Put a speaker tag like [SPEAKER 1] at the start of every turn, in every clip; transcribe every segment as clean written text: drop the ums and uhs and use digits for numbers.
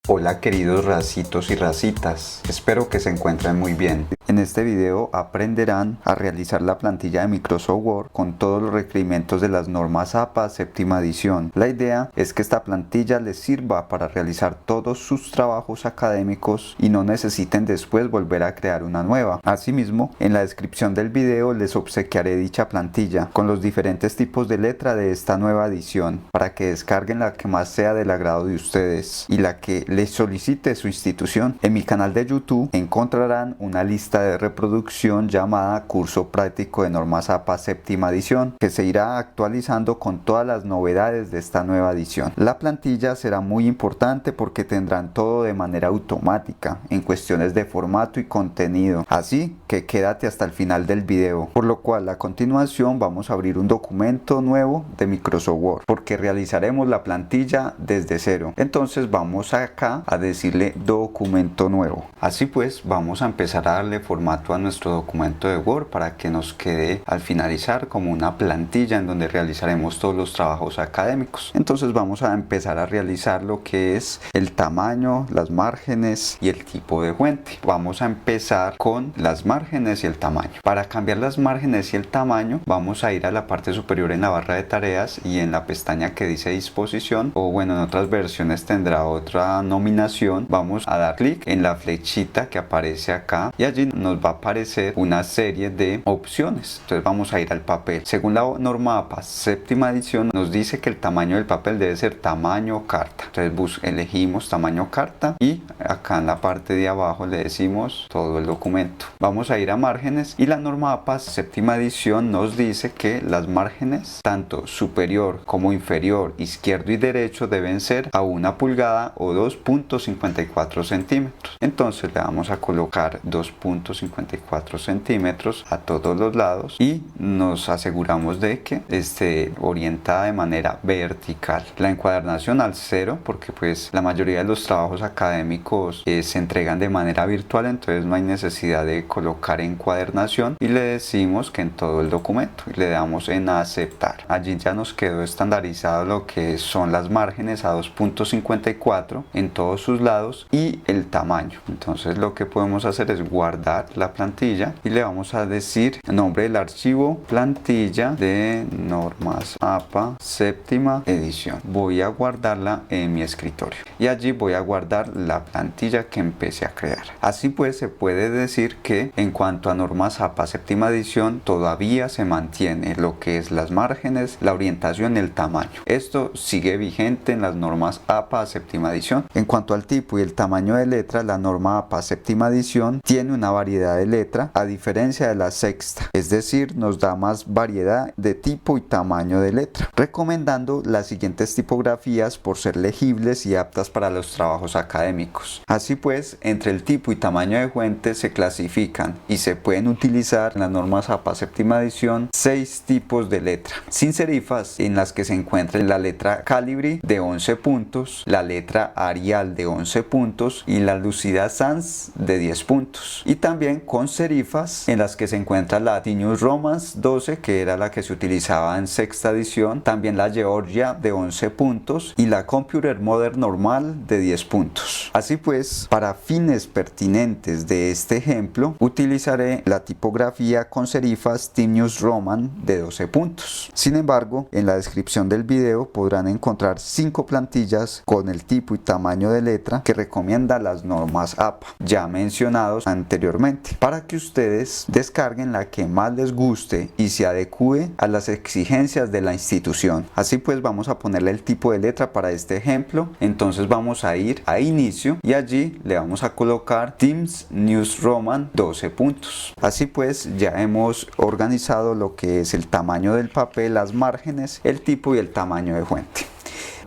[SPEAKER 1] Hola queridos racitos y racitas, espero que se encuentren muy bien. En este video aprenderán a realizar la plantilla de Microsoft Word con todos los requerimientos de las normas APA séptima edición. La idea es que esta plantilla les sirva para realizar todos sus trabajos académicos y no necesiten después volver a crear una nueva. Asimismo, en la descripción del video les obsequiaré dicha plantilla con los diferentes tipos de letra de esta nueva edición para que descarguen la que más sea del agrado de ustedes y la que les solicite su institución. En mi canal de YouTube encontrarán una lista de reproducción llamada Curso Práctico de Normas APA séptima edición, que se irá actualizando con todas las novedades de esta nueva edición. La plantilla será muy importante porque tendrán todo de manera automática en cuestiones de formato y contenido, así que quédate hasta el final del video, por lo cual a continuación vamos a abrir un documento nuevo de Microsoft Word porque realizaremos la plantilla desde cero. Entonces vamos acá a decirle documento nuevo. Así pues vamos a empezar a darle formato a nuestro documento de Word para que nos quede al finalizar como una plantilla en donde realizaremos todos los trabajos académicos. Entonces vamos a empezar a realizar lo que es el tamaño, las márgenes y el tipo de fuente. Vamos a empezar con las márgenes y el tamaño. Para cambiar las márgenes y el tamaño vamos a ir a la parte superior en la barra de tareas y en la pestaña que dice disposición, o bueno, en otras versiones tendrá otra nominación. Vamos a dar clic en la flechita que aparece acá y allí nos va a aparecer una serie de opciones. Entonces vamos a ir al papel. Según la norma APA séptima edición nos dice que el tamaño del papel debe ser tamaño carta. Entonces elegimos tamaño carta y acá en la parte de abajo le decimos todo el documento. Vamos a ir a márgenes y la norma APA séptima edición nos dice que las márgenes tanto superior como inferior, izquierdo y derecho deben ser a 1 pulgada o 2.54 centímetros. Entonces le vamos a colocar 2.54 centímetros a todos los lados y nos aseguramos de que esté orientada de manera vertical. La encuadernación al 0 porque pues la mayoría de los trabajos académicos se entregan de manera virtual, entonces no hay necesidad de colocar encuadernación y le decimos que en todo el documento y le damos en aceptar. Allí ya nos quedó estandarizado lo que son las márgenes a 2.54 en todos sus lados y el tamaño. Entonces lo que podemos hacer es guardar la plantilla y le vamos a decir el nombre del archivo plantilla de normas APA séptima edición. Voy a guardarla en mi escritorio y allí voy a guardar la plantilla que empecé a crear. Así pues se puede decir que en cuanto a normas APA séptima edición todavía se mantiene lo que es las márgenes, la orientación y el tamaño. Esto sigue vigente en las normas APA séptima edición. En cuanto al tipo y el tamaño de letra, la norma APA séptima edición tiene una variedad de letra a diferencia de la sexta, es decir, nos da más variedad de tipo y tamaño de letra, recomendando las siguientes tipografías por ser legibles y aptas para los trabajos académicos. Así pues, entre el tipo y tamaño de fuente se clasifican y se pueden utilizar en las normas APA séptima edición 6 tipos de letra: sin serifas, en las que se encuentra la letra Calibri de 11 puntos, la letra Arial de 11 puntos y la Lucida Sans de 10 puntos, y también con serifas en las que se encuentra la Tinius Romance 12, que era la que se utilizaba en sexta edición, también la Georgia de 11 puntos y la Computer Modern normal de 10 puntos. Así pues, para fines pertinentes de este ejemplo utilizaré la tipografía con serifas Tinius Roman de 12 puntos. Sin embargo, en la descripción del video podrán encontrar 5 plantillas con el tipo y tamaño de letra que recomienda las normas APA ya mencionados anteriormente, para que ustedes descarguen la que más les guste y se adecue a las exigencias de la institución. Así pues vamos a ponerle el tipo de letra para este ejemplo. Entonces vamos a ir a inicio y allí le vamos a colocar Times News Roman 12 puntos. Así pues ya hemos organizado lo que es el tamaño del papel, las márgenes, el tipo y el tamaño de fuente.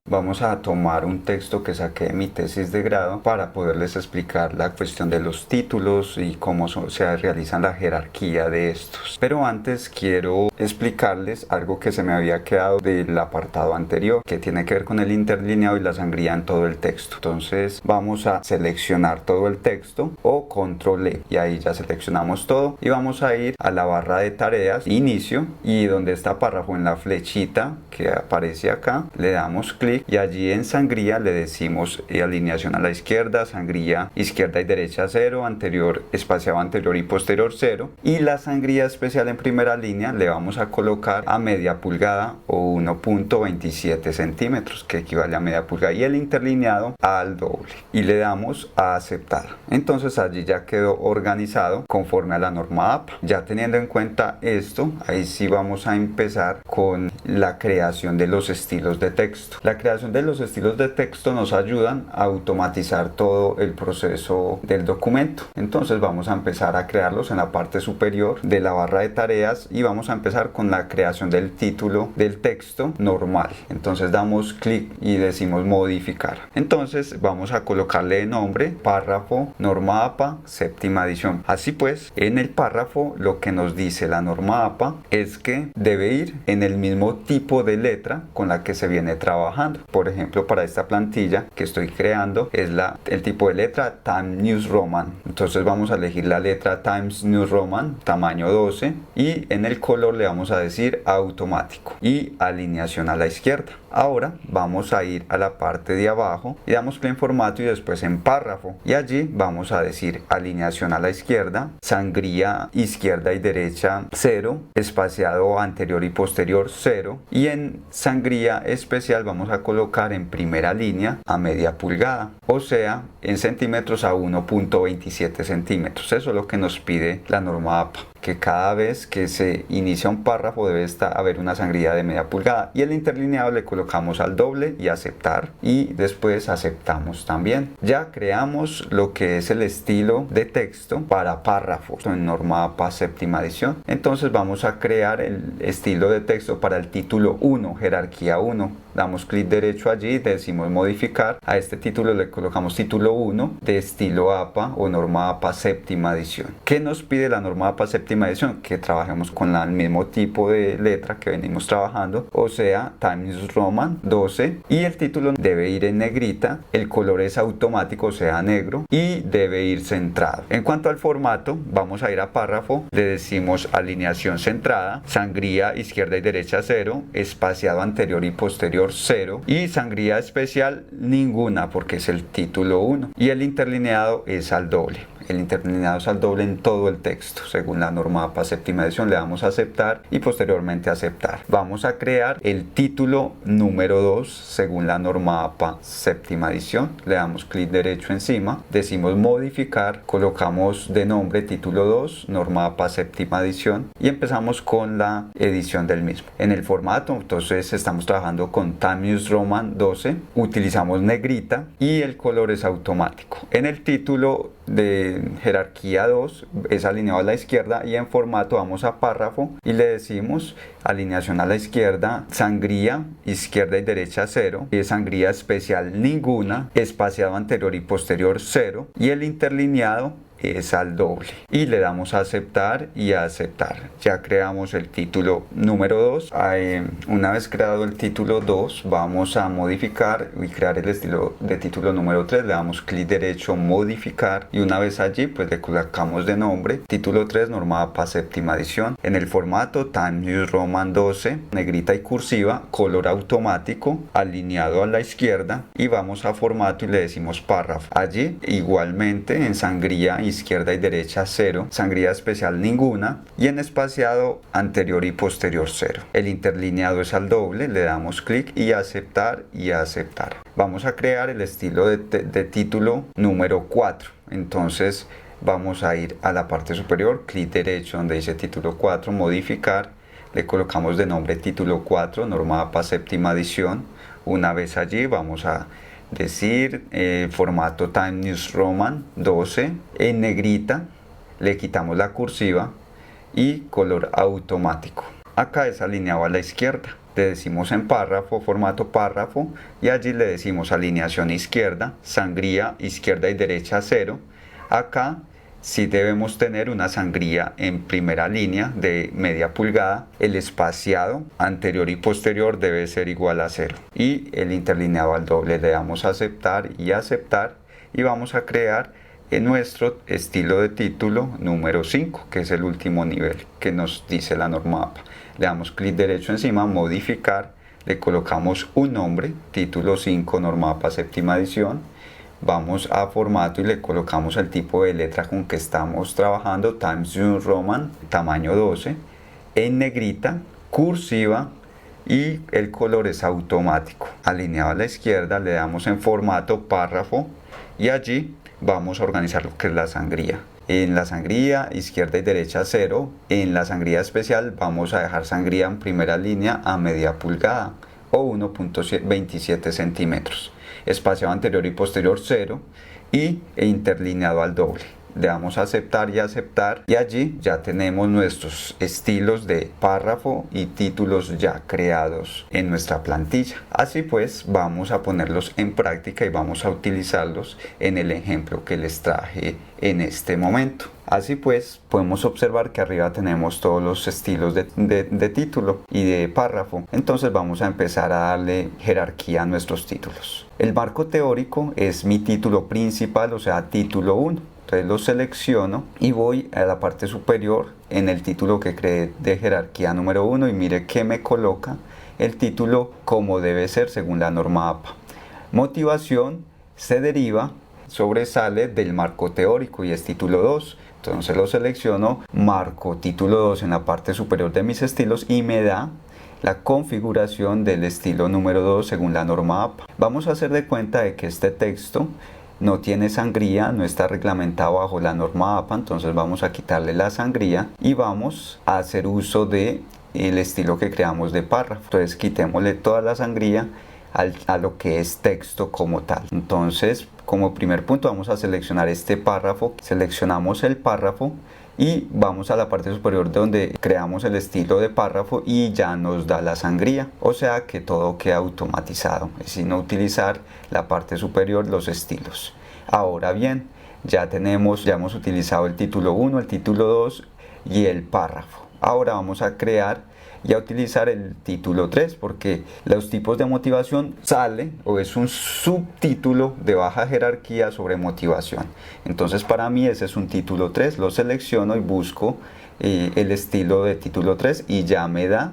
[SPEAKER 1] Vamos a tomar un texto que saqué de mi tesis de grado para poderles explicar la cuestión de los títulos y cómo se realizan la jerarquía de estos. Pero antes quiero explicarles algo que se me había quedado del apartado anterior, que tiene que ver con el interlineado y la sangría en todo el texto. Entonces vamos a seleccionar todo el texto o control E y ahí ya seleccionamos todo y vamos a ir a la barra de tareas, inicio, y donde está párrafo en la flechita que aparece acá le damos clic clic y allí en sangría le decimos alineación a la izquierda, sangría izquierda y derecha 0, anterior, espaciado anterior y posterior 0, y la sangría especial en primera línea le vamos a colocar a media pulgada o 1.27 centímetros, que equivale a media pulgada, y el interlineado al doble, y le damos a aceptar. Entonces allí ya quedó organizado conforme a la norma APA. Ya teniendo en cuenta esto, ahí sí vamos a empezar con la creación de los estilos de texto. La creación de los estilos de texto nos ayudan a automatizar todo el proceso del documento. Entonces vamos a empezar a crearlos en la parte superior de la barra de tareas y vamos a empezar con la creación del título del texto normal. Entonces damos clic y decimos modificar. Entonces vamos a colocarle de nombre párrafo norma APA séptima edición. Así pues, en el párrafo lo que nos dice la norma APA es que debe ir en el mismo tipo de letra con la que se viene trabajando. Por ejemplo, para esta plantilla que estoy creando es el tipo de letra Times New Roman. Entonces vamos a elegir la letra Times New Roman tamaño 12 y en el color le vamos a decir automático y alineación a la izquierda. Ahora vamos a ir a la parte de abajo y damos clic en formato y después en párrafo, y allí vamos a decir alineación a la izquierda, sangría izquierda y derecha 0, espaciado anterior y posterior 0, y en sangría especial vamos a colocar en primera línea a media pulgada, o sea en centímetros a 1.27 centímetros. Eso es lo que nos pide la norma APA, que cada vez que se inicia un párrafo debe haber una sangría de media pulgada, y el interlineado le colocamos al doble y aceptar, y después aceptamos también. Ya creamos lo que es el estilo de texto para párrafos en norma APA séptima edición. Entonces vamos a crear el estilo de texto para el título 1, jerarquía 1. Damos clic derecho allí, decimos modificar. A este título le colocamos título 1 de estilo APA o norma APA séptima edición. ¿Qué nos pide la norma APA séptima edición? Que trabajemos con el mismo tipo de letra que venimos trabajando, o sea Times New Roman 12, y el título debe ir en negrita, el color es automático, o sea negro, y debe ir centrado. En cuanto al formato, vamos a ir a párrafo, le decimos alineación centrada, sangría izquierda y derecha 0, espaciado anterior y posterior 0, y sangría especial ninguna porque es el título 1, y el interlineado es al doble. El interlineado es al doble en todo el texto. Según la norma APA séptima edición le damos a aceptar y posteriormente aceptar. Vamos a crear el título número 2 según la norma APA séptima edición. Le damos clic derecho encima, decimos modificar, colocamos de nombre título 2, norma APA séptima edición, y empezamos con la edición del mismo. En el formato, entonces estamos trabajando con Times New Roman 12, utilizamos negrita y el color es automático. En el título de jerarquía 2 es alineado a la izquierda, y en formato vamos a párrafo y le decimos alineación a la izquierda, sangría izquierda y derecha 0, y sangría especial ninguna, espaciado anterior y posterior 0, y el interlineado es al doble, y le damos a aceptar y a aceptar. Ya creamos el título número 2. Una vez creado el título 2 vamos a modificar y crear el estilo de título número 3. Le damos clic derecho modificar, y una vez allí pues le colocamos de nombre título 3 norma APA séptima edición. En el formato Times New Roman 12, negrita y cursiva, color automático, alineado a la izquierda, y vamos a formato y le decimos párrafo. Allí igualmente en sangría izquierda y derecha 0, sangría especial ninguna, y en espaciado anterior y posterior 0. El interlineado es al doble, le damos clic y aceptar y aceptar. Vamos a crear el estilo de título número 4. Entonces vamos a ir a la parte superior, clic derecho donde dice título 4, modificar, le colocamos de nombre título 4, norma APA séptima edición. Una vez allí vamos a decir formato Times New Roman 12 en negrita, le quitamos la cursiva y color automático. Acá es alineado a la izquierda. Le decimos en párrafo, formato párrafo, y allí le decimos alineación izquierda, sangría izquierda y derecha 0. Acá sí debemos tener una sangría en primera línea de media pulgada, el espaciado anterior y posterior debe ser igual a 0, y el interlineado al doble. Le damos a aceptar y aceptar, y vamos a crear en nuestro estilo de título número 5, que es el último nivel que nos dice la norma APA. Le damos clic derecho encima, modificar, le colocamos un nombre, título 5, norma APA séptima edición. Vamos a formato y le colocamos el tipo de letra con que estamos trabajando, Times New Roman, tamaño 12, en negrita, cursiva, y el color es automático. Alineado a la izquierda le damos en formato párrafo y allí vamos a organizar lo que es la sangría. En la sangría izquierda y derecha 0, en la sangría especial vamos a dejar sangría en primera línea a media pulgada o 1.27 centímetros, espacio anterior y posterior 0 e interlineado al doble. Le damos a aceptar y allí ya tenemos nuestros estilos de párrafo y títulos ya creados en nuestra plantilla. Así pues vamos a ponerlos en práctica y vamos a utilizarlos en el ejemplo que les traje en este momento. Así pues podemos observar que arriba tenemos todos los estilos de título y de párrafo. Entonces vamos a empezar a darle jerarquía a nuestros títulos. El marco teórico es mi título principal, o sea, título 1. Entonces lo selecciono y voy a la parte superior en el título que creé de jerarquía número 1 y mire que me coloca el título como debe ser según la norma APA. Motivación se deriva, sobresale del marco teórico y es título 2. Entonces lo selecciono, marco título 2 en la parte superior de mis estilos y me da la configuración del estilo número 2 según la norma APA. Vamos a hacer de cuenta de que este texto no tiene sangría, no está reglamentado bajo la norma APA, entonces vamos a quitarle la sangría y vamos a hacer uso de el estilo que creamos de párrafo. Entonces quitémosle toda la sangría a lo que es texto como tal. Entonces como primer punto vamos a seleccionar este párrafo, seleccionamos el párrafo y vamos a la parte superior donde creamos el estilo de párrafo y ya nos da la sangría, o sea que todo queda automatizado, es decir, no utilizar la parte superior, los estilos. Ahora bien, ya hemos utilizado el título 1, el título 2 y el párrafo. Ahora vamos a crear y a utilizar el título 3 porque los tipos de motivación sale o es un subtítulo de baja jerarquía sobre motivación. Entonces para mí ese es un título 3, lo selecciono y busco el estilo de título 3 y ya me da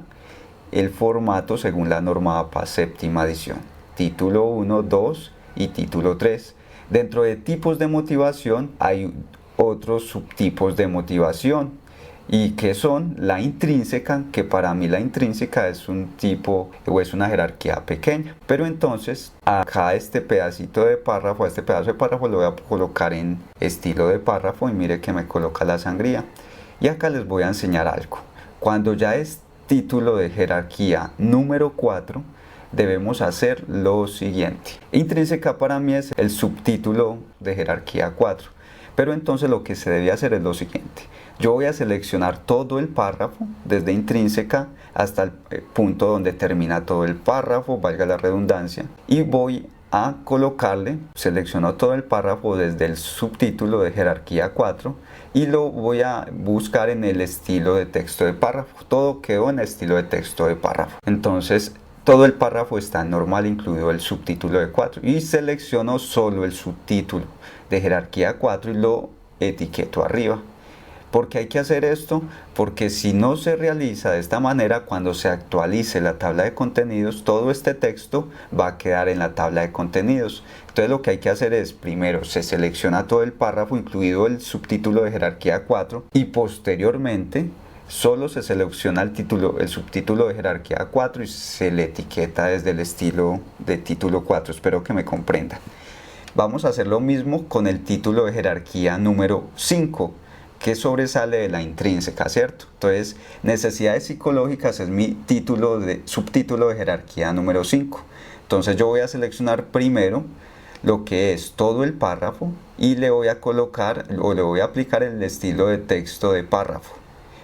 [SPEAKER 1] el formato según la norma APA séptima edición. Título 1, 2 y título 3. Dentro de tipos de motivación hay otros subtipos de motivación y que son la intrínseca, que para mí la intrínseca es un tipo o es una jerarquía pequeña. Pero entonces acá este pedacito de párrafo, este pedazo de párrafo lo voy a colocar en estilo de párrafo y mire que me coloca la sangría. Y acá les voy a enseñar algo. Cuando ya es título de jerarquía número 4, debemos hacer lo siguiente. Intrínseca para mí es el subtítulo de jerarquía 4. Pero entonces lo que se debe hacer es lo siguiente. Yo voy a seleccionar todo el párrafo, desde intrínseca hasta el punto donde termina todo el párrafo, valga la redundancia, y voy a colocarle, selecciono todo el párrafo desde el subtítulo de jerarquía 4 y lo voy a buscar en el estilo de texto de párrafo. Todo quedó en el estilo de texto de párrafo. Entonces, todo el párrafo está normal, incluido el subtítulo de 4, y selecciono solo el subtítulo de jerarquía 4 y lo etiqueto arriba. ¿Por qué hay que hacer esto? Porque si no se realiza de esta manera, cuando se actualice la tabla de contenidos, todo este texto va a quedar en la tabla de contenidos. Entonces lo que hay que hacer es, primero se selecciona todo el párrafo, incluido el subtítulo de jerarquía 4, y posteriormente solo se selecciona el subtítulo de jerarquía 4 y se le etiqueta desde el estilo de título 4. Espero que me comprendan. Vamos a hacer lo mismo con el título de jerarquía número 5, que sobresale de la intrínseca, ¿cierto? Entonces, necesidades psicológicas es mi subtítulo de jerarquía número 5. Entonces yo voy a seleccionar primero lo que es todo el párrafo y le voy a colocar o le voy a aplicar el estilo de texto de párrafo.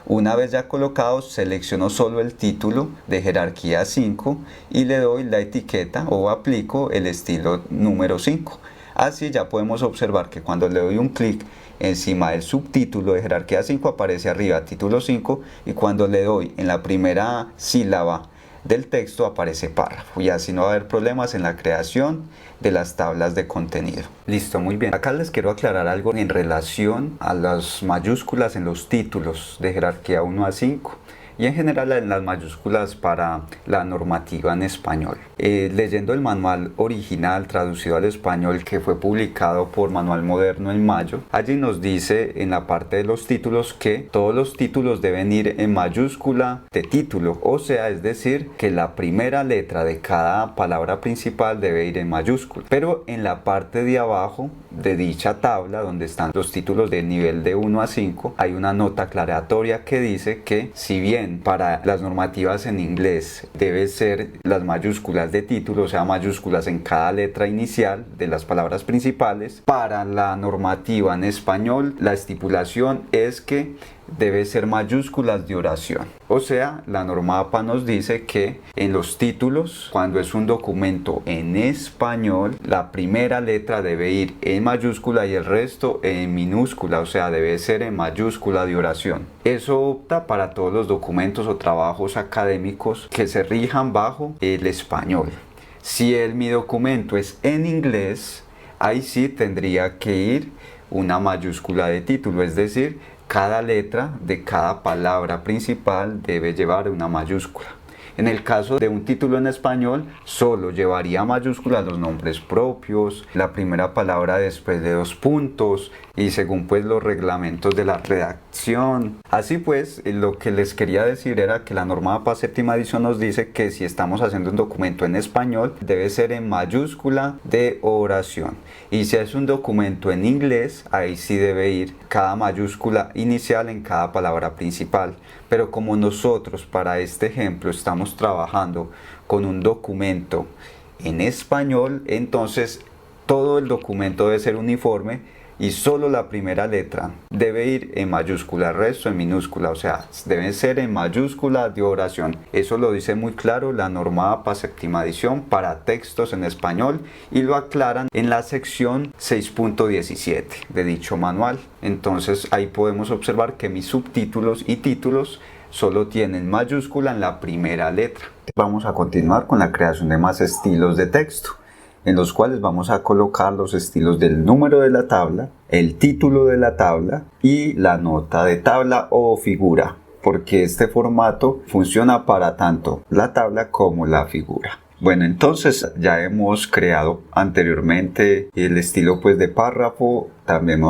[SPEAKER 1] Una vez ya colocado, selecciono solo el título de jerarquía 5 y le doy la etiqueta o aplico el estilo número 5. Así ya podemos observar que cuando le doy un clic encima del subtítulo de jerarquía 5 aparece arriba título 5 y cuando le doy en la primera sílaba del texto aparece párrafo y así no va a haber problemas en la creación de las tablas de contenido. Listo, muy bien. Acá les quiero aclarar algo en relación a las mayúsculas en los títulos de jerarquía 1 a 5. y en general en las mayúsculas para la normativa en español. Leyendo el manual original traducido al español que fue publicado por Manual Moderno en mayo, allí nos dice en la parte de los títulos que todos los títulos deben ir en mayúscula de título, o sea, es decir, que la primera letra de cada palabra principal debe ir en mayúscula. Pero en la parte de abajo de dicha tabla, donde están los títulos de nivel de 1 a 5, hay una nota aclaratoria que dice que si bien para las normativas en inglés debe ser las mayúsculas de título, o sea, mayúsculas en cada letra inicial de las palabras principales, para la normativa en español la estipulación es que debe ser mayúsculas de oración. O sea, la norma APA nos dice que en los títulos, cuando es un documento en español, la primera letra debe ir en mayúscula y el resto en minúscula, o sea, debe ser en mayúscula de oración. Eso opta para todos los documentos o trabajos académicos que se rijan bajo el español. Si mi documento es en inglés, ahí sí tendría que ir una mayúscula de título, es decir, cada letra de cada palabra principal debe llevar una mayúscula. En el caso de un título en español, solo llevaría mayúsculas los nombres propios, la primera palabra después de 2 puntos y según pues los reglamentos de la redacción. Así pues, lo que les quería decir era que la norma APA séptima edición nos dice que si estamos haciendo un documento en español, debe ser en mayúscula de oración. Y si es un documento en inglés, ahí sí debe ir cada mayúscula inicial en cada palabra principal. Pero como nosotros para este ejemplo estamos trabajando con un documento en español, entonces todo el documento debe ser uniforme y solo la primera letra debe ir en mayúscula, el resto en minúscula, o sea, debe ser en mayúscula de oración. Eso lo dice muy claro la norma APA séptima edición para textos en español y lo aclaran en la sección 6.17 de dicho manual. Entonces ahí podemos observar que mis subtítulos y títulos solo tienen mayúscula en la primera letra. Vamos a continuar con la creación de más estilos de texto, en los cuales vamos a colocar los estilos del número de la tabla, el título de la tabla y la nota de tabla o figura, porque este formato funciona para tanto la tabla como la figura. Bueno, entonces ya hemos creado anteriormente el estilo pues de párrafo, también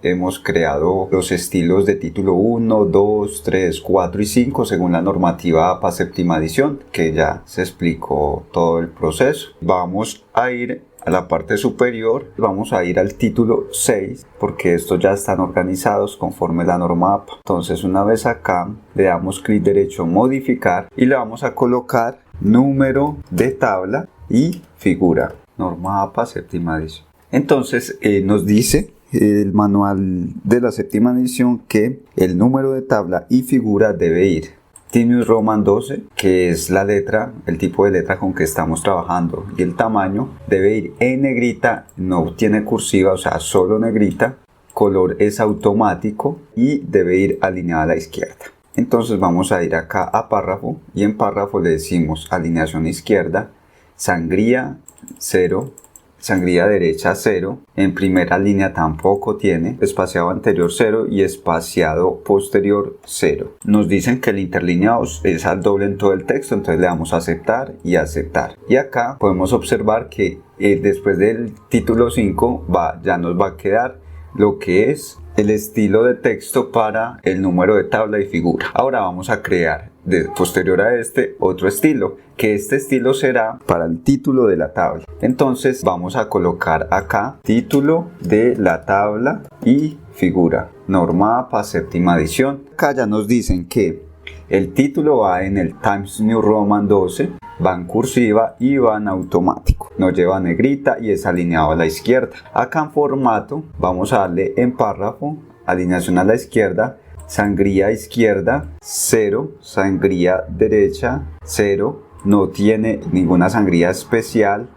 [SPEAKER 1] hemos creado los estilos de título 1, 2, 3, 4 y 5 según la normativa APA séptima edición, que ya se explicó todo el proceso. Vamos a ir a la parte superior, vamos a ir al título 6 porque estos ya están organizados conforme la norma APA. Entonces una vez acá le damos clic derecho modificar y le vamos a colocar número de tabla y figura, norma APA séptima edición. Entonces nos dice el manual de la séptima edición que el número de tabla y figura debe ir Times New Roman 12, que es la letra, el tipo de letra con que estamos trabajando, y el tamaño debe ir en negrita, no tiene cursiva, o sea, solo negrita, color es automático y debe ir alineada a la izquierda. Entonces vamos a ir acá a párrafo y en párrafo le decimos alineación izquierda, sangría 0, sangría derecha 0, en primera línea tampoco tiene, espaciado anterior 0 y espaciado posterior 0. Nos dicen que el interlineado es al doble en todo el texto, entonces le damos a aceptar y aceptar. Y acá podemos observar que después del título 5 ya nos va a quedar lo que es el estilo de texto para el número de tabla y figura. Ahora vamos a crear posterior a este otro estilo, que este estilo será para el título de la tabla. Entonces vamos a colocar acá título de la tabla y figura, norma APA séptima edición. Acá ya nos dicen que el título va en el Times New Roman 12, va en cursiva y va en automático. Nos lleva negrita y es alineado a la izquierda. Acá en formato vamos a darle en párrafo, alineación a la izquierda, sangría izquierda 0, sangría derecha 0, no tiene ninguna sangría especial,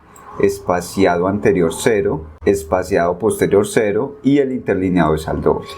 [SPEAKER 1] espaciado anterior 0, espaciado posterior 0 y el interlineado es al doble.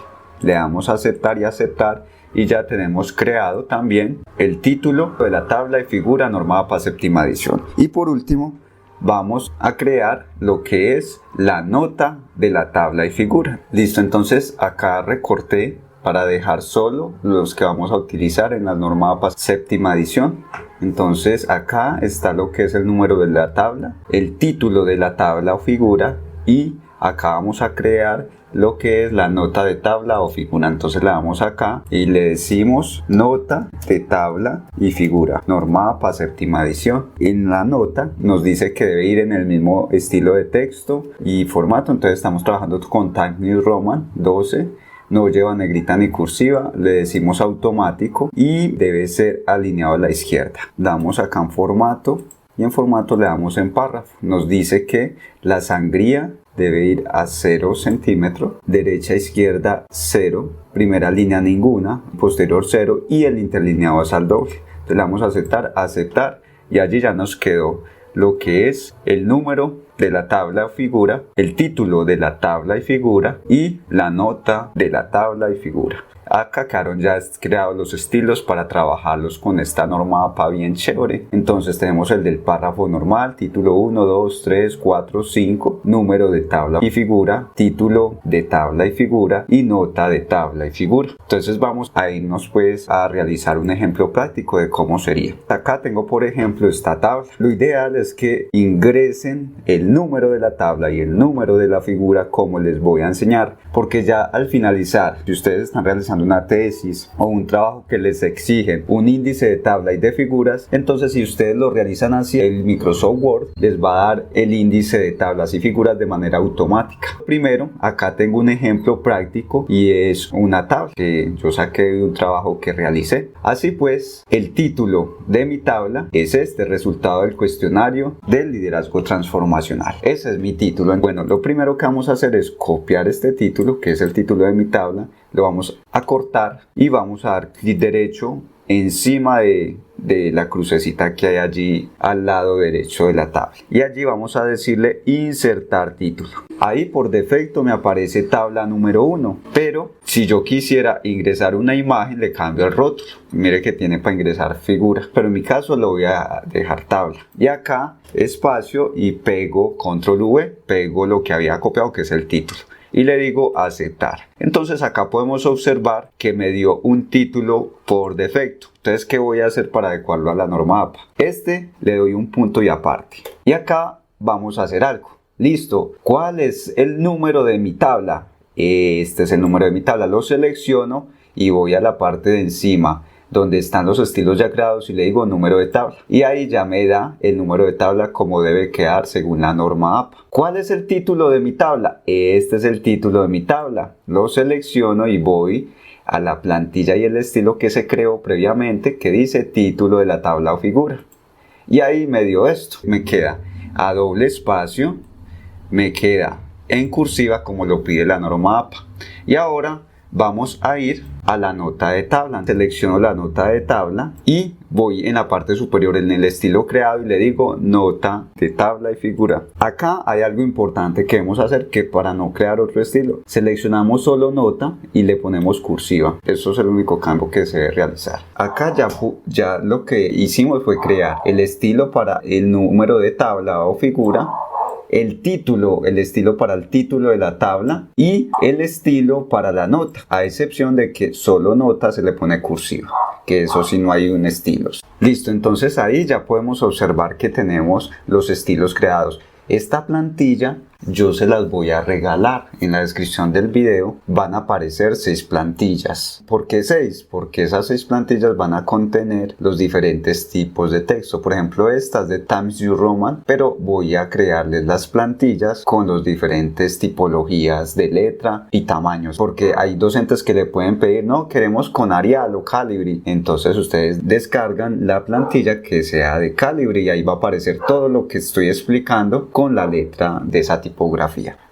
[SPEAKER 1] Le damos a aceptar y aceptar y ya tenemos creado también el título de la tabla y figura norma APA séptima edición. Y por último vamos a crear lo que es la nota de la tabla y figura. Listo, entonces acá recorté para dejar solo los que vamos a utilizar en la norma APA séptima edición. Entonces acá está lo que es el número de la tabla, el título de la tabla o figura, y acá vamos a crear lo que es la nota de tabla o figura. Entonces le damos acá y le decimos nota de tabla y figura, norma APA séptima edición. En la nota nos dice que debe ir en el mismo estilo de texto y formato. Entonces estamos trabajando con Times New Roman 12, no lleva negrita ni cursiva, le decimos automático y debe ser alineado a la izquierda. Damos acá en formato y en formato le damos en párrafo. Nos dice que la sangría debe ir a 0 centímetros, derecha a izquierda 0, primera línea ninguna, posterior 0 y el interlineado es al doble. Entonces le damos a aceptar y allí ya nos quedó lo que es el número de la tabla o figura, el título de la tabla y figura y la nota de la tabla y figura. Acá quedaron ya creados los estilos para trabajarlos con esta norma APA bien chévere. Entonces tenemos el del párrafo normal, título 1, 2, 3, 4, 5, número de tabla y figura, título de tabla y figura y nota de tabla y figura. Entonces vamos a irnos pues a realizar un ejemplo práctico de cómo sería. Acá tengo por ejemplo esta tabla. Lo ideal es que ingresen el número de la tabla y el número de la figura como les voy a enseñar, porque ya al finalizar, si ustedes están realizando una tesis o un trabajo que les exigen un índice de tabla y de figuras, entonces si ustedes lo realizan así, el Microsoft Word les va a dar el índice de tablas y figuras de manera automática. Primero, acá tengo un ejemplo práctico y es una tabla que yo saqué de un trabajo que realicé. Así pues, el título de mi tabla es este, resultado del cuestionario del liderazgo transformacional. Ese es mi título. Bueno, lo primero que vamos a hacer es copiar este título, que es el título de mi tabla, lo vamos a cortar y vamos a dar clic derecho encima de la crucecita que hay allí al lado derecho de la tabla y allí vamos a decirle insertar título. Ahí por defecto me aparece tabla número 1, pero si yo quisiera ingresar una imagen le cambio el rótulo. Mire que tiene para ingresar figuras, pero en mi caso lo voy a dejar tabla y acá espacio y pego control V, pego lo que había copiado que es el título y le digo aceptar. Entonces acá podemos observar que me dio un título por defecto. Entonces, ¿qué voy a hacer para adecuarlo a la norma APA? Le doy un punto y aparte. Y acá vamos a hacer algo. Listo. ¿Cuál es el número de mi tabla? Este es el número de mi tabla. Lo selecciono y voy a la parte de encima donde están los estilos ya creados y le digo número de tabla y ahí ya me da el número de tabla como debe quedar según la norma APA. ¿Cuál es el título de mi tabla? Este es el título de mi tabla. Lo selecciono y voy a la plantilla y el estilo que se creó previamente que dice título de la tabla o figura y ahí me dio esto. Me queda a doble espacio, me queda en cursiva como lo pide la norma APA y ahora vamos a ir a la nota de tabla. Selecciono la nota de tabla y voy en la parte superior en el estilo creado y le digo nota de tabla y figura. Acá hay algo importante que debemos hacer, que para no crear otro estilo seleccionamos solo nota y le ponemos cursiva. Eso es el único cambio que se debe realizar. Acá ya lo que hicimos fue crear el estilo para el número de tabla o figura, el estilo para el título de la tabla y el estilo para la nota, a excepción de que solo nota se le pone cursiva, que eso sí no hay un estilo. Listo, entonces ahí ya podemos observar que tenemos los estilos creados. Esta plantilla yo se las voy a regalar. En la descripción del video van a aparecer 6 plantillas. ¿Por qué 6? Porque esas 6 plantillas van a contener los diferentes tipos de texto. Por ejemplo, estas de Times New Roman, pero voy a crearles las plantillas con los diferentes tipologías de letra y tamaños, porque hay docentes que le pueden pedir, no, queremos con Arial o Calibri. Entonces ustedes descargan la plantilla que sea de Calibri y ahí va a aparecer todo lo que estoy explicando con la letra de esa tipología.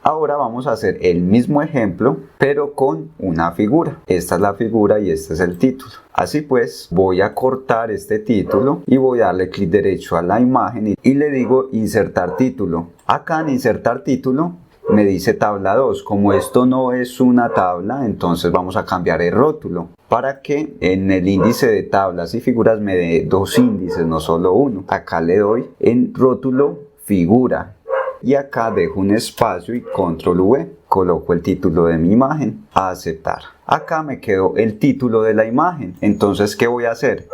[SPEAKER 1] Ahora vamos a hacer el mismo ejemplo pero con una figura. Esta es la figura y este es el título. Así pues voy a cortar este título y voy a darle clic derecho a la imagen y le digo insertar título. Acá en insertar título me dice tabla 2. Como esto no es una tabla, entonces vamos a cambiar el rótulo para que en el índice de tablas y figuras me dé 2 índices, no solo uno. Acá le doy en rótulo figura y acá dejo un espacio y control V. coloco el título de mi imagen, a aceptar. Acá me quedó el título de la imagen. Entonces, ¿qué voy a hacer?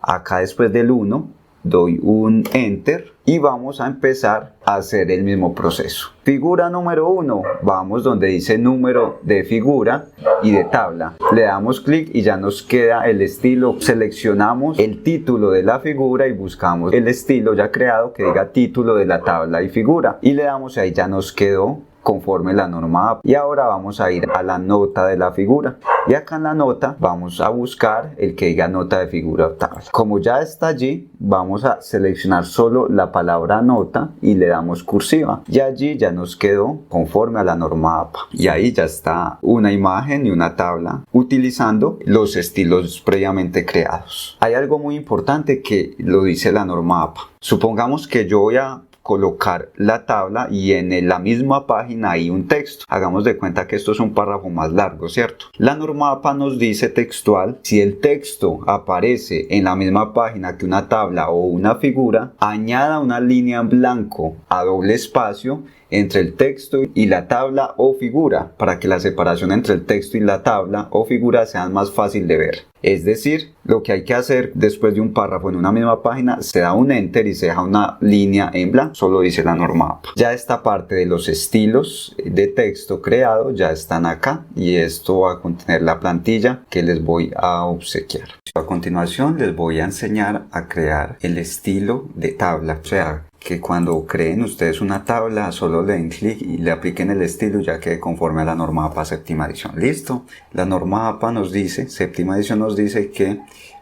[SPEAKER 1] Acá después del 1 doy un enter y vamos a empezar a hacer el mismo proceso. Figura número 1, vamos donde dice número de figura y de tabla. Le damos clic y ya nos queda el estilo. Seleccionamos el título de la figura y buscamos el estilo ya creado que diga título de la tabla y figura. Y le damos ahí, ya nos quedó conforme la norma APA. Y ahora vamos a ir a la nota de la figura. Y acá en la nota vamos a buscar el que diga nota de figura o tabla. Como ya está allí, vamos a seleccionar solo la palabra nota y le damos cursiva. Y allí ya nos quedó conforme a la norma APA. Y ahí ya está una imagen y una tabla utilizando los estilos previamente creados. Hay algo muy importante que lo dice la norma APA. Supongamos que yo voy a colocar la tabla y en la misma página hay un texto. Hagamos de cuenta que esto es un párrafo más largo, ¿cierto? La norma APA nos dice textual, si el texto aparece en la misma página que una tabla o una figura, añada una línea en blanco a doble espacio entre el texto y la tabla o figura para que la separación entre el texto y la tabla o figura sea más fácil de ver. Es decir, lo que hay que hacer después de un párrafo en una misma página, se da un enter y se deja una línea en blanco, solo dice la norma APA. Ya esta parte de los estilos de texto creado ya están acá y esto va a contener la plantilla que les voy a obsequiar. A continuación les voy a enseñar a crear el estilo de tabla, o sea, que cuando creen ustedes una tabla solo le den clic y le apliquen el estilo ya que conforme a la norma APA séptima edición. Listo, la norma APA nos dice, séptima edición nos dice que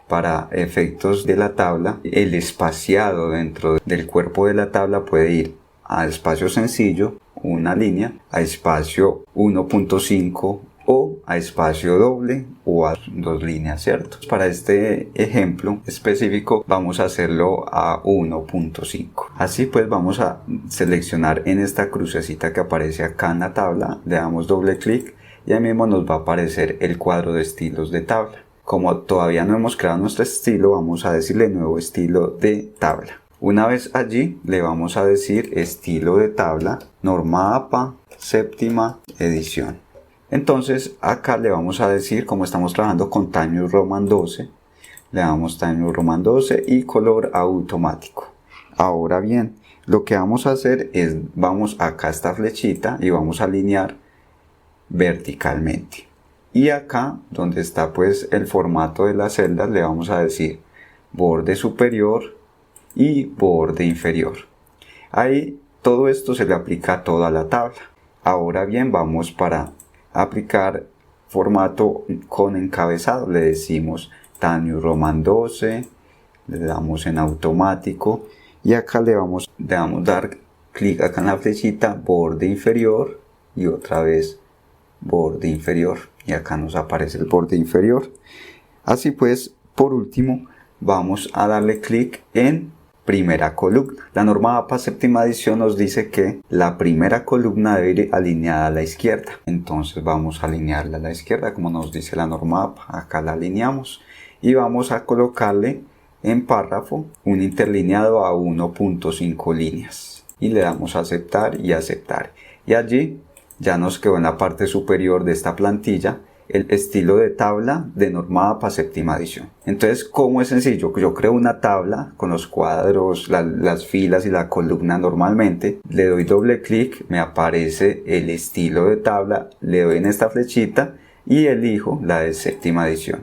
[SPEAKER 1] para efectos de la tabla el espaciado dentro del cuerpo de la tabla puede ir a espacio sencillo, una línea, a espacio 1.5 o a espacio doble o a 2 líneas, ¿cierto? Para este ejemplo específico vamos a hacerlo a 1.5. Así pues vamos a seleccionar en esta crucecita que aparece acá en la tabla, le damos doble clic y ahí mismo nos va a aparecer el cuadro de estilos de tabla. Como todavía no hemos creado nuestro estilo, vamos a decirle nuevo estilo de tabla. Una vez allí le vamos a decir estilo de tabla, norma APA, séptima edición. Entonces acá le vamos a decir, como estamos trabajando con Times New Roman 12, le damos Times New Roman 12 y color automático. Ahora bien, lo que vamos a hacer es, vamos acá a esta flechita y vamos a alinear verticalmente. Y acá donde está pues el formato de las celdas le vamos a decir borde superior y borde inferior. Ahí todo esto se le aplica a toda la tabla. Ahora bien, vamos para aplicar formato con encabezado, le decimos Times New Roman 12, le damos en automático y acá le vamos a dar clic acá en la flechita borde inferior y otra vez borde inferior y acá nos aparece el borde inferior. Así pues, por último vamos a darle clic en primera columna. La norma APA séptima edición nos dice que la primera columna debe ir alineada a la izquierda. Entonces vamos a alinearla a la izquierda como nos dice la norma APA. Acá la alineamos y vamos a colocarle en párrafo un interlineado a 1.5 líneas. Y le damos a aceptar y aceptar. Y allí ya nos quedó en la parte superior de esta plantilla el estilo de tabla de norma APA séptima edición. Entonces, ¿cómo es sencillo? Yo creo una tabla con los cuadros, las filas y la columna normalmente. Le doy doble clic, me aparece el estilo de tabla, le doy en esta flechita y elijo la de séptima edición.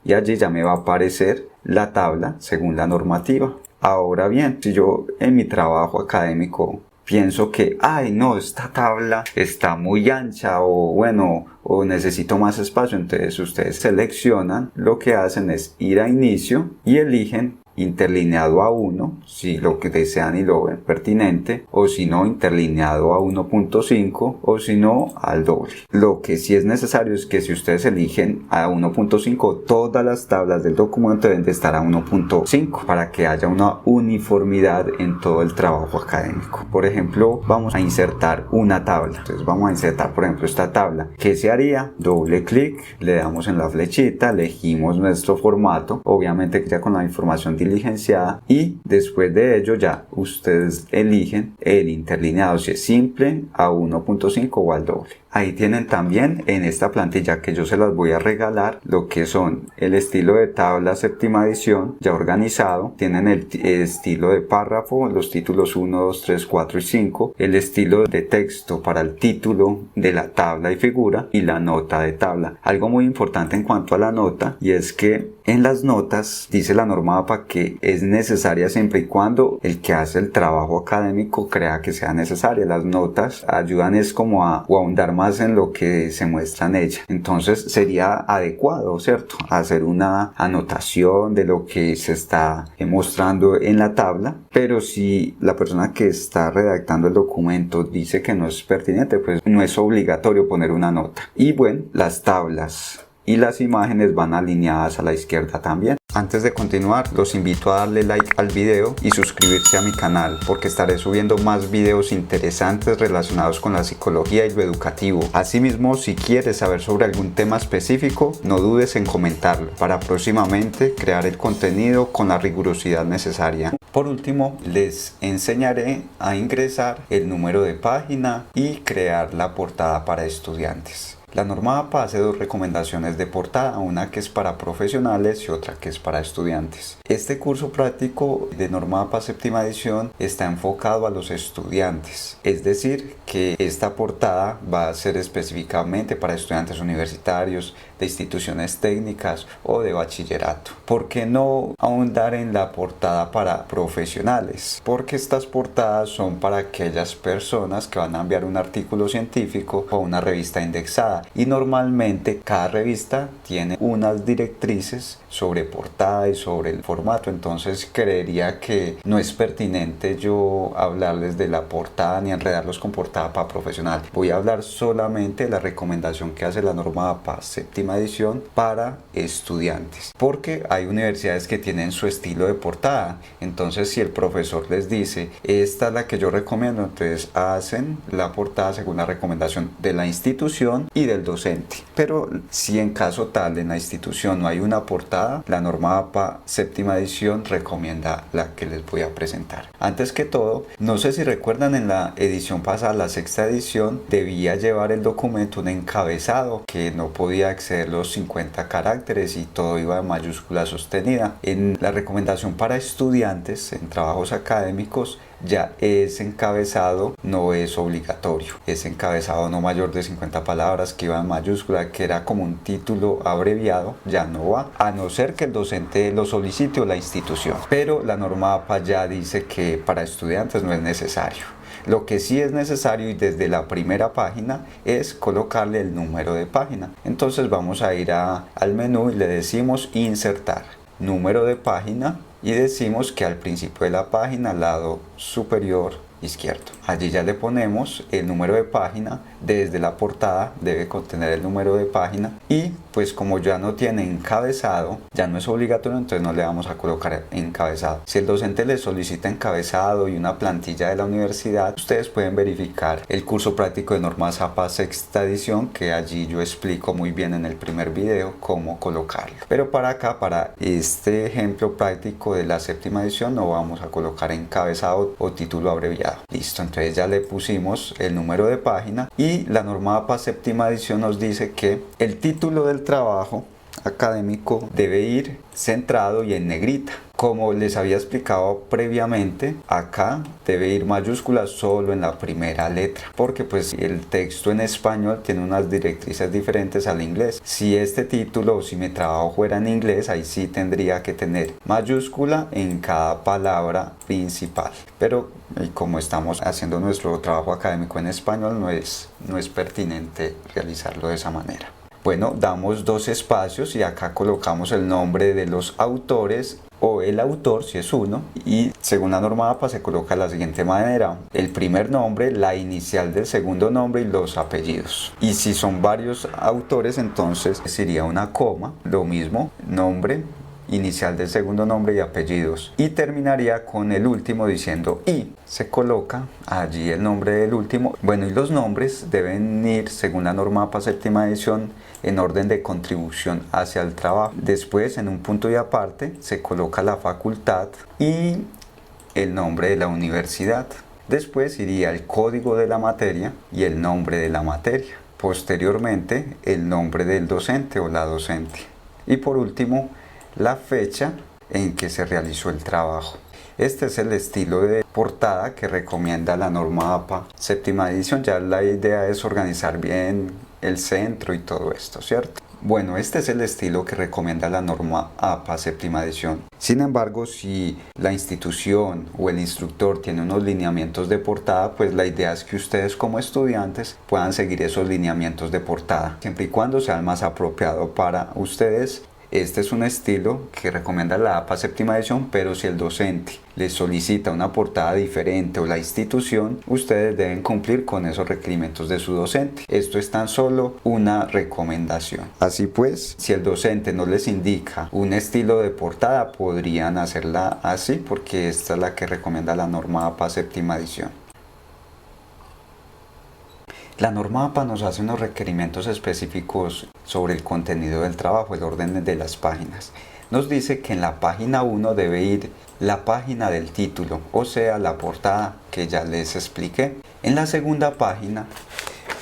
[SPEAKER 1] Y allí ya me va a aparecer la tabla según la normativa. Ahora bien, si yo en mi trabajo académico pienso que, ay no, esta tabla está muy ancha o bueno, o necesito más espacio, entonces ustedes seleccionan, lo que hacen es ir a inicio y eligen interlineado a 1 si lo que desean y lo ven pertinente, o si no interlineado a 1.5 o si no al doble. Lo que sí es necesario es que si ustedes eligen a 1.5 todas las tablas del documento deben de estar a 1.5 para que haya una uniformidad en todo el trabajo académico. Por ejemplo, vamos a insertar una tabla, entonces vamos a insertar por ejemplo esta tabla. ¿Qué se haría? Doble clic, le damos en la flechita, elegimos nuestro formato, obviamente ya con la información diligenciada, y después de ello ya ustedes eligen el interlineado, si es simple, a 1.5 o al doble. Ahí tienen también en esta plantilla que yo se las voy a regalar lo que son el estilo de tabla séptima edición ya organizado. Tienen el estilo de párrafo, los títulos 1, 2, 3, 4 y 5. El estilo de texto para el título de la tabla y figura y la nota de tabla. Algo muy importante en cuanto a la nota y es que en las notas dice la norma APA que es necesaria siempre y cuando el que hace el trabajo académico crea que sea necesaria. Las notas ayudan es como a ahondar más en lo que se muestra en ella. Entonces sería adecuado, ¿cierto?, hacer una anotación de lo que se está mostrando en la tabla, pero si la persona que está redactando el documento dice que no es pertinente, pues no es obligatorio poner una nota. Y bueno, las tablas y las imágenes van alineadas a la izquierda también. Antes de continuar, los invito a darle like al video y suscribirse a mi canal porque estaré subiendo más videos interesantes relacionados con la psicología y lo educativo. Asimismo, si quieres saber sobre algún tema específico, no dudes en comentarlo para próximamente crear el contenido con la rigurosidad necesaria. Por último, les enseñaré a ingresar el número de página y crear la portada para estudiantes. La norma APA hace dos recomendaciones de portada, una que es para profesionales y otra que es para estudiantes. Este curso práctico de norma APA séptima edición está enfocado a los estudiantes, es decir, que esta portada va a ser específicamente para estudiantes universitarios, de instituciones técnicas o de bachillerato. ¿Por qué no ahondar en la portada para profesionales? Porque estas portadas son para aquellas personas que van a enviar un artículo científico o una revista indexada y normalmente cada revista tiene unas directrices sobre portada y sobre el formato, entonces creería que no es pertinente yo hablarles de la portada ni enredarlos con portada para profesional. Voy a hablar solamente de la recomendación que hace la norma APA séptima edición para estudiantes, porque hay universidades que tienen su estilo de portada, entonces si el profesor les dice esta es la que yo recomiendo, entonces hacen la portada según la recomendación de la institución y del docente. Pero si en caso tal en la institución no hay una portada, la norma APA séptima edición recomienda la que les voy a presentar. Antes que todo, no sé si recuerdan, en la edición pasada, la sexta edición, debía llevar el documento un encabezado que no podía exceder los 50 caracteres y todo iba en mayúscula sostenida. En la recomendación para estudiantes en trabajos académicos, ya ese encabezado no es obligatorio. Ese encabezado no mayor de 50 palabras que iba en mayúscula, que era como un título abreviado, ya no va, a no ser que el docente lo solicite o la institución. Pero la norma APA ya dice que para estudiantes no es necesario. Lo que sí es necesario y desde la primera página es colocarle el número de página. Entonces vamos a ir al menú y le decimos insertar número de página y decimos que al principio de la página, al lado superior izquierdo, allí ya le ponemos el número de página. Desde la portada debe contener el número de página y pues como ya no tiene encabezado, ya no es obligatorio, entonces no le vamos a colocar encabezado. Si el docente le solicita encabezado y una plantilla de la universidad, ustedes pueden verificar el curso práctico de normas APA sexta edición, que allí yo explico muy bien en el primer video cómo colocarlo. Pero para acá, para este ejemplo práctico de la séptima edición, no vamos a colocar encabezado o título abreviado. Listo, entonces ya le pusimos el número de página y la norma APA séptima edición nos dice que el título del trabajo académico debe ir centrado y en negrita. Como les había explicado previamente, acá debe ir mayúscula solo en la primera letra, porque pues el texto en español tiene unas directrices diferentes al inglés. Si este título o si mi trabajo fuera en inglés, ahí sí tendría que tener mayúscula en cada palabra principal. Pero como estamos haciendo nuestro trabajo académico en español, no es pertinente realizarlo de esa manera. Bueno, damos dos espacios y acá colocamos el nombre de los autores o el autor si es uno, y según la norma APA se coloca de la siguiente manera: el primer nombre, la inicial del segundo nombre y los apellidos. Y si son varios autores, entonces sería una coma, lo mismo, nombre, inicial del segundo nombre y apellidos, y terminaría con el último diciendo y. Se coloca allí el nombre del último. Bueno, y los nombres deben ir según la norma APA séptima edición en orden de contribución hacia el trabajo. Después, en un punto y aparte, se coloca la facultad y el nombre de la universidad. Después iría el código de la materia y el nombre de la materia. posteriormente el nombre del docente o la docente. Y por último, la fecha en que se realizó el trabajo. Este es el estilo de portada que recomienda la norma APA séptima edición. Ya la idea es organizar bien el centro y todo esto, ¿cierto? Bueno, este es el estilo que recomienda la norma APA séptima edición. Sin embargo, si la institución o el instructor tiene unos lineamientos de portada, pues la idea es que ustedes como estudiantes puedan seguir esos lineamientos de portada, siempre y cuando sea el más apropiado para ustedes. Este es un estilo que recomienda la APA séptima edición, pero si el docente les solicita una portada diferente o la institución, ustedes deben cumplir con esos requerimientos de su docente. Esto es tan solo una recomendación. Así pues, si el docente no les indica un estilo de portada, podrían hacerla así, porque esta es la que recomienda la norma APA séptima edición. La norma APA nos hace unos requerimientos específicos sobre el contenido del trabajo, el orden de las páginas. Nos dice que en la página 1 debe ir la página del título, o sea, la portada que ya les expliqué. En la segunda página,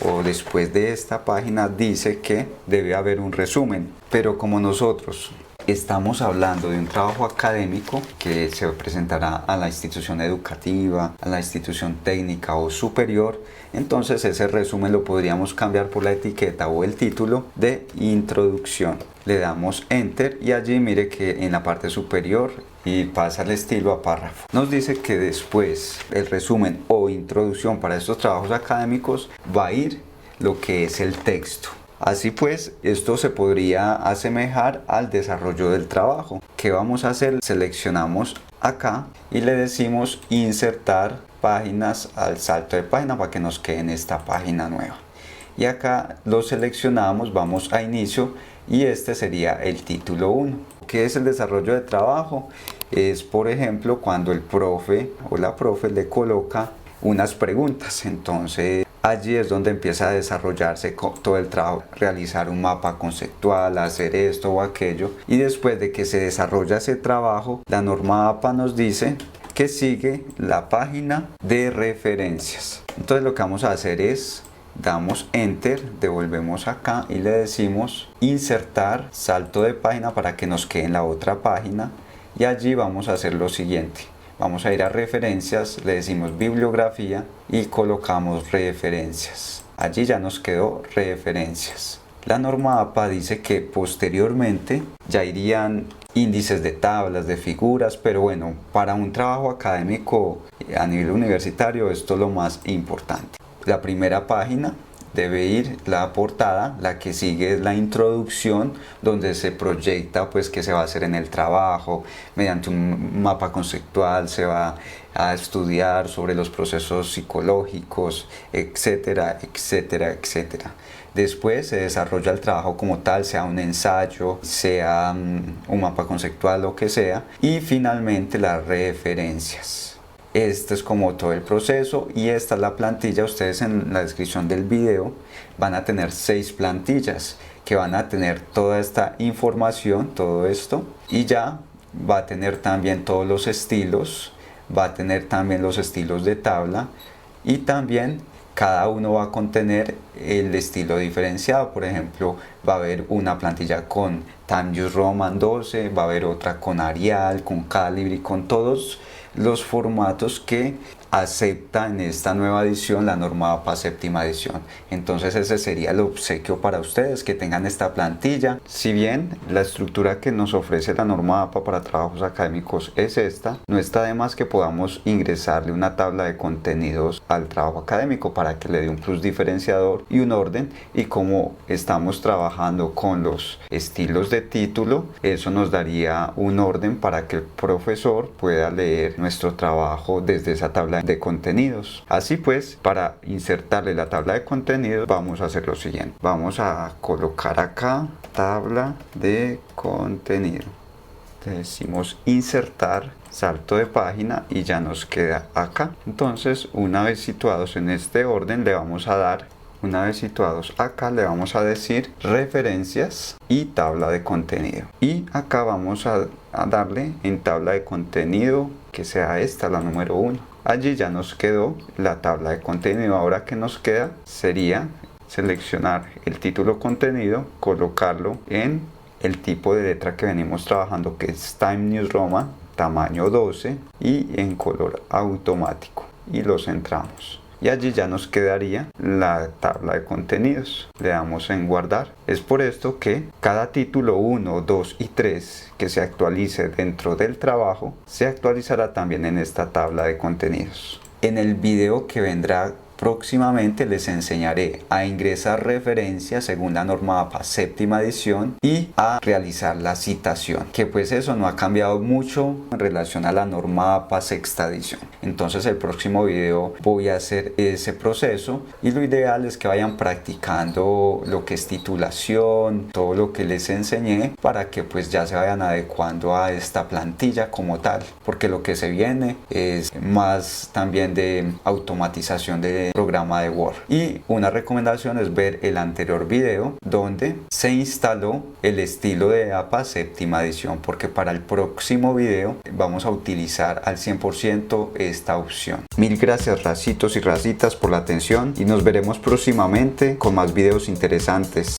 [SPEAKER 1] o después de esta página, dice que debe haber un resumen, pero como nosotros estamos hablando de un trabajo académico que se presentará a la institución educativa, a la institución técnica o superior, entonces ese resumen lo podríamos cambiar por la etiqueta o el título de introducción. Le damos enter y allí mire que en la parte superior y pasa el estilo a párrafo. Nos dice que después el resumen o introducción para estos trabajos académicos va a ir lo que es el texto. Así pues, esto se podría asemejar al desarrollo del trabajo. ¿Qué vamos a hacer? Seleccionamos acá y le decimos insertar páginas al salto de página para que nos quede en esta página nueva. Y acá lo seleccionamos, vamos a inicio y este sería el título 1. ¿Qué es el desarrollo de trabajo? Es, por ejemplo, cuando el profe o la profe le coloca unas preguntas. Entonces allí es donde empieza a desarrollarse todo el trabajo, realizar un mapa conceptual, hacer esto o aquello. Y después de que se desarrolla ese trabajo, la norma APA nos dice que sigue la página de referencias. Entonces lo que vamos a hacer es damos enter, devolvemos acá y le decimos insertar salto de página para que nos quede en la otra página. Y allí vamos a hacer lo siguiente. Vamos a ir a referencias, le decimos bibliografía y colocamos referencias. Allí ya nos quedó referencias. La norma APA dice que posteriormente ya irían índices de tablas, de figuras, pero bueno, para un trabajo académico a nivel universitario esto es lo más importante. La primera página debe ir la portada, la que sigue es la introducción, donde se proyecta pues qué se va a hacer en el trabajo. Mediante un mapa conceptual se va a estudiar sobre los procesos psicológicos, etcétera, etcétera, etcétera. Después se desarrolla el trabajo como tal, sea un ensayo, sea un mapa conceptual, lo que sea. Y finalmente las referencias. Este es como todo el proceso y esta es la plantilla. Ustedes en la descripción del video van a tener 6 plantillas que van a tener toda esta información, todo esto, y ya va a tener también todos los estilos, va a tener también los estilos de tabla y también cada uno va a contener el estilo diferenciado. Por ejemplo, va a haber una plantilla con Times New Roman 12, va a haber otra con Arial, con Calibri, con todos los formatos que acepta en esta nueva edición la norma APA séptima edición. Entonces ese sería el obsequio para ustedes, que tengan esta plantilla. Si bien la estructura que nos ofrece la norma APA para trabajos académicos es esta, no está de más que podamos ingresarle una tabla de contenidos al trabajo académico para que le dé un plus diferenciador y un orden. Y como estamos trabajando con los estilos de título, eso nos daría un orden para que el profesor pueda leer nuestro trabajo desde esa tabla de contenidos. Así pues, para insertarle la tabla de contenidos vamos a hacer lo siguiente. Vamos a colocar acá tabla de contenido. Le decimos insertar salto de página y ya nos queda acá. Entonces, una vez situados en este orden, le vamos a dar, una vez situados acá, le vamos a decir referencias y tabla de contenido. Y acá vamos a darle en tabla de contenido que sea esta, la número 1. Allí ya nos quedó la tabla de contenido. Ahora que nos queda sería seleccionar el título contenido, colocarlo en el tipo de letra que venimos trabajando, que es Times New Roman, tamaño 12 y en color automático, y lo centramos. Y allí ya nos quedaría la tabla de contenidos. Le damos en guardar. Es por esto que cada título 1, 2 y 3 que se actualice dentro del trabajo se actualizará también en esta tabla de contenidos. En el video que vendrá próximamente les enseñaré a ingresar referencias según la norma APA séptima edición y a realizar la citación, que pues eso no ha cambiado mucho en relación a la norma APA sexta edición. Entonces el próximo video voy a hacer ese proceso y lo ideal es que vayan practicando lo que es titulación, todo lo que les enseñé, para que pues ya se vayan adecuando a esta plantilla como tal, porque lo que se viene es más también de automatización de programa de Word. Y una recomendación es ver el anterior video donde se instaló el estilo de APA séptima edición, porque para el próximo video vamos a utilizar al 100% esta opción. Mil gracias racitos y racitas por la atención y nos veremos próximamente con más videos interesantes.